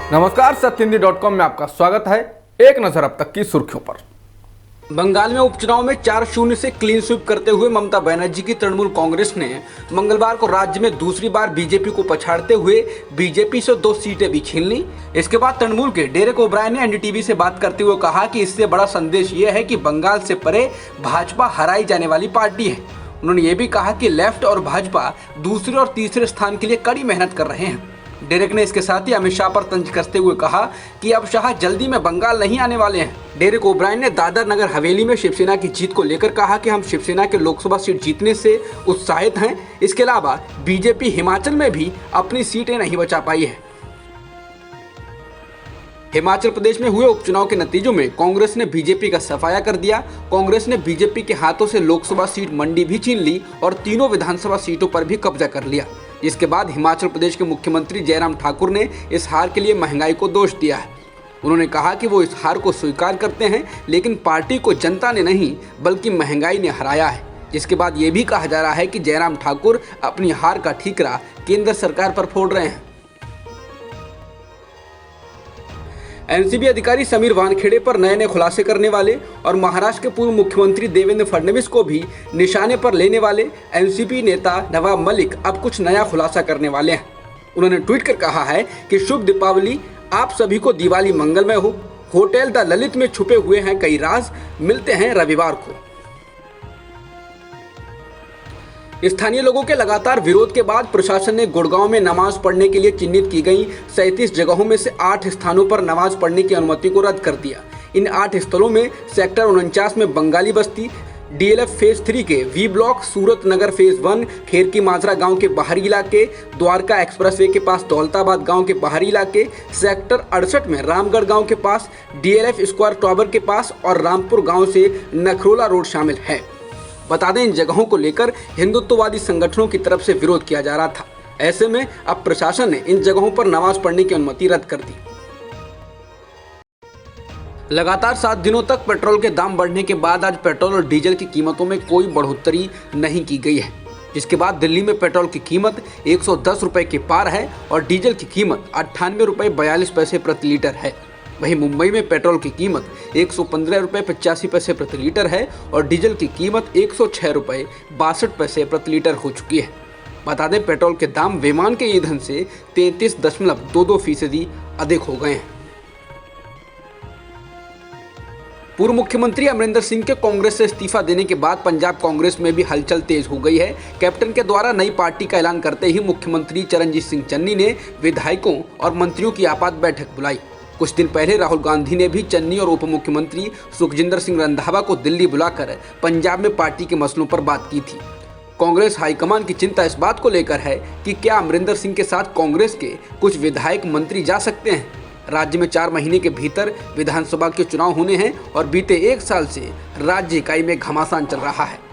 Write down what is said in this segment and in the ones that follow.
नमस्कार, सत्यहिंदी.com में आपका स्वागत है। एक नजर अब तक की सुर्खियों पर। बंगाल में उपचुनाव में 4-0 से क्लीन स्वीप करते हुए ममता बनर्जी की तृणमूल कांग्रेस ने मंगलवार को राज्य में दूसरी बार बीजेपी को पछाड़ते हुए बीजेपी से 2 सीटें भी छीन ली। इसके बाद तृणमूल के डेरेक ओब्रायन ने एनडीटीवी से बात करते हुए कहा कि इससे बड़ा संदेश ये है कि बंगाल से परे भाजपा हराई जाने वाली पार्टी है। उन्होंने ये भी कहा कि लेफ्ट और भाजपा दूसरे और तीसरे स्थान के लिए कड़ी मेहनत कर रहे हैं। डेरेक ने इसके साथ ही अमित शाह पर तंज कसते हुए कहा कि अब शाह जल्दी में बंगाल नहीं आने वाले हैं। डेरेक ओब्रायन ने दादर नगर हवेली में शिवसेना की जीत को लेकर कहा कि हम शिवसेना के लोकसभा सीट जीतने से उत्साहित हैं। इसके अलावा बीजेपी हिमाचल में भी अपनी सीटें नहीं बचा पाई है। हिमाचल प्रदेश में हुए उपचुनाव के नतीजों में कांग्रेस ने बीजेपी का सफाया कर दिया। कांग्रेस ने बीजेपी के हाथों से लोकसभा सीट मंडी भी छीन ली और तीनों विधानसभा सीटों पर भी कब्जा कर लिया। इसके बाद हिमाचल प्रदेश के मुख्यमंत्री जयराम ठाकुर ने इस हार के लिए महंगाई को दोष दिया है। उन्होंने कहा कि वो इस हार को स्वीकार करते हैं, लेकिन पार्टी को जनता ने नहीं बल्कि महंगाई ने हराया है। जिसके बाद ये भी कहा जा रहा है कि जयराम ठाकुर अपनी हार का ठीकरा केंद्र सरकार पर फोड़ रहे हैं। एनसीबी अधिकारी समीर वानखेड़े पर नए खुलासे करने वाले और महाराष्ट्र के पूर्व मुख्यमंत्री देवेंद्र फडणवीस को भी निशाने पर लेने वाले एनसीपी नेता नवाब मलिक अब कुछ नया खुलासा करने वाले हैं। उन्होंने ट्वीट कर कहा है कि शुभ दीपावली, आप सभी को दिवाली मंगलमय हो। होटल द ललित में छुपे हुए हैं कई राज, मिलते हैं रविवार को। स्थानीय लोगों के लगातार विरोध के बाद प्रशासन ने गुड़गांव में नमाज पढ़ने के लिए चिन्हित की गई 37 जगहों में से 8 स्थानों पर नमाज पढ़ने की अनुमति को रद्द कर दिया। इन 8 स्थलों में सेक्टर 49 में बंगाली बस्ती, डीएलएफ फेज 3 के वी ब्लॉक, सूरत नगर फेज 1, खेर की माजरा गांव के बाहरी इलाके, द्वारका एक्सप्रेसवे के पास दौलताबाद गांव के बाहरी इलाके, सेक्टर 68 में रामगढ़ गांव के पास, डीएलएफ स्क्वायर टावर के पास और रामपुर गांव से नखरोला रोड शामिल है। बता दें, इन जगहों को लेकर हिंदुत्ववादी संगठनों की तरफ से विरोध किया जा रहा था। ऐसे में अब प्रशासन ने इन जगहों पर नमाज पढ़ने की अनुमति रद्द कर दी। लगातार 7 दिनों तक पेट्रोल के दाम बढ़ने के बाद आज पेट्रोल और डीजल की कीमतों में कोई बढ़ोतरी नहीं की गई है। जिसके बाद दिल्ली में पेट्रोल की कीमत 110 रुपए के पार है और डीजल की कीमत 98 रुपए 42 पैसे प्रति लीटर है। वहीं मुंबई में पेट्रोल की कीमत 115 रुपए 85 पैसे प्रति लीटर है और डीजल की कीमत 106 रुपए 62 पैसे प्रति लीटर हो चुकी है। बता दें, पेट्रोल के दाम विमान के ईंधन से 33.22% अधिक हो गए हैं। पूर्व मुख्यमंत्री अमरिंदर सिंह के कांग्रेस से इस्तीफा देने के बाद पंजाब कांग्रेस में भी हलचल तेज हो गई है। कैप्टन के द्वारा नई पार्टी का ऐलान करते ही मुख्यमंत्री चरणजीत सिंह चन्नी ने विधायकों और मंत्रियों की आपात बैठक बुलाई। कुछ दिन पहले राहुल गांधी ने भी चन्नी और उप मुख्यमंत्री सुखजिंदर सिंह रंधावा को दिल्ली बुलाकर पंजाब में पार्टी के मसलों पर बात की थी। कांग्रेस हाईकमान की चिंता इस बात को लेकर है कि क्या अमरिंदर सिंह के साथ कांग्रेस के कुछ विधायक मंत्री जा सकते हैं। राज्य में 4 महीने के भीतर विधानसभा के चुनाव होने हैं और बीते 1 साल से राज्य इकाई में घमासान चल रहा है।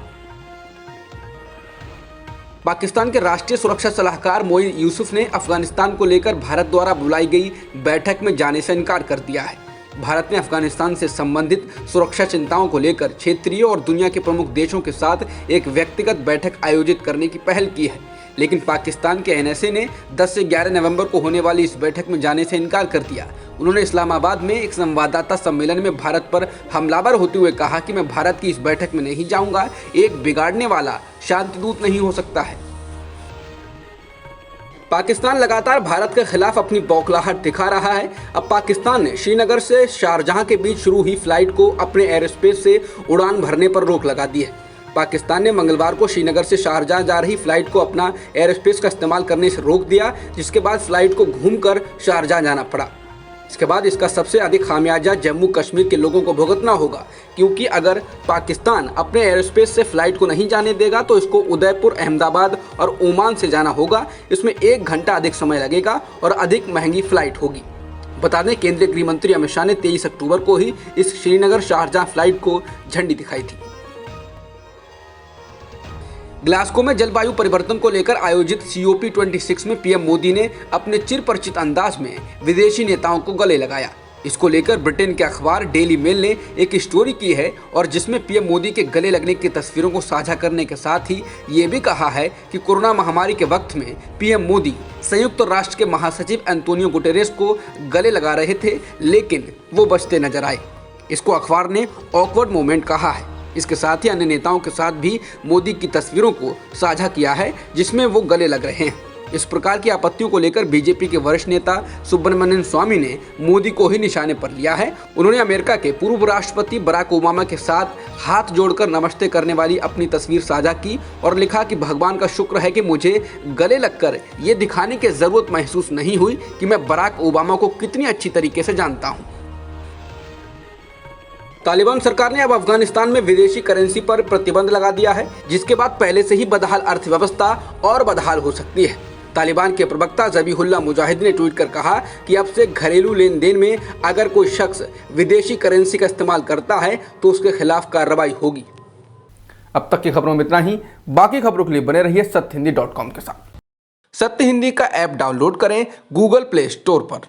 पाकिस्तान के राष्ट्रीय सुरक्षा सलाहकार मोईन यूसुफ ने अफगानिस्तान को लेकर भारत द्वारा बुलाई गई बैठक में जाने से इनकार कर दिया है। भारत ने अफगानिस्तान से संबंधित सुरक्षा चिंताओं को लेकर क्षेत्रीय और दुनिया के प्रमुख देशों के साथ एक व्यक्तिगत बैठक आयोजित करने की पहल की है, लेकिन पाकिस्तान के एनएसए ने 10 से 11 नवंबर को होने वाली इस बैठक में जाने से इनकार कर दिया। उन्होंने इस्लामाबाद में एक संवाददाता सम्मेलन में भारत पर हमलावर होते हुए कहा कि मैं भारत की इस बैठक में नहीं जाऊंगा। एक बिगाड़ने वाला शांति दूत नहीं हो सकता है। पाकिस्तान लगातार भारत के खिलाफ अपनी बौखलाहट दिखा रहा है। अब पाकिस्तान ने श्रीनगर से शारजाह के बीच शुरू हुई फ्लाइट को अपने एयर स्पेस से उड़ान भरने पर रोक लगा दी है। पाकिस्तान ने मंगलवार को श्रीनगर से शारजाह जा रही फ्लाइट को अपना एयर स्पेस का इस्तेमाल करने से रोक दिया, जिसके बाद फ्लाइट को घूमकर शारजाह जाना पड़ा। इसके बाद इसका सबसे अधिक खामियाजा जम्मू कश्मीर के लोगों को भुगतना होगा, क्योंकि अगर पाकिस्तान अपने एयर स्पेस से फ्लाइट को नहीं जाने देगा तो इसको उदयपुर, अहमदाबाद और ओमान से जाना होगा। इसमें 1 घंटा अधिक समय लगेगा और अधिक महंगी फ्लाइट होगी। बता दें, केंद्रीय गृह मंत्री अमित शाह ने 23 अक्टूबर को ही इस श्रीनगर शारजाह फ्लाइट को झंडी दिखाई थी। ग्लासगो में जलवायु परिवर्तन को लेकर आयोजित COP26 में पीएम मोदी ने अपने चिरपरिचित अंदाज में विदेशी नेताओं को गले लगाया। इसको लेकर ब्रिटेन के अखबार डेली मेल ने एक स्टोरी की है और जिसमें पीएम मोदी के गले लगने की तस्वीरों को साझा करने के साथ ही ये भी कहा है कि कोरोना महामारी के वक्त में पीएम मोदी संयुक्त राष्ट्र के महासचिव एंटोनियो गुटेरेस को गले लगा रहे थे, लेकिन वो बचते नजर आए। इसको अखबार ने ऑकवर्ड मोमेंट कहा है। इसके साथ ही अन्य नेताओं के साथ भी मोदी की तस्वीरों को साझा किया है जिसमें वो गले लग रहे हैं। इस प्रकार की आपत्तियों को लेकर बीजेपी के वरिष्ठ नेता सुब्रमण्यम स्वामी ने मोदी को ही निशाने पर लिया है। उन्होंने अमेरिका के पूर्व राष्ट्रपति बराक ओबामा के साथ हाथ जोड़कर नमस्ते करने वाली अपनी तस्वीर साझा की और लिखा कि भगवान का शुक्र है कि मुझे गले लगकर ये दिखाने की जरूरत महसूस नहीं हुई कि मैं बराक ओबामा को कितनी अच्छी तरीके से जानता हूँ। तालिबान सरकार ने अब अफगानिस्तान में विदेशी करेंसी पर प्रतिबंध लगा दिया है, जिसके बाद पहले से ही बदहाल अर्थव्यवस्था और बदहाल हो सकती है। तालिबान के प्रवक्ता ज़बीहुल्लाह मुजाहिद ने ट्वीट कर कहा कि अब से घरेलू लेन देन में अगर कोई शख्स विदेशी करेंसी का इस्तेमाल करता है तो उसके खिलाफ कार्रवाई होगी। अब तक की खबरों में इतना ही। बाकी खबरों के लिए बने रहिए सत्यहिंदी.com के साथ। सत्य हिंदी का ऐप डाउनलोड करें गूगल प्ले स्टोर पर।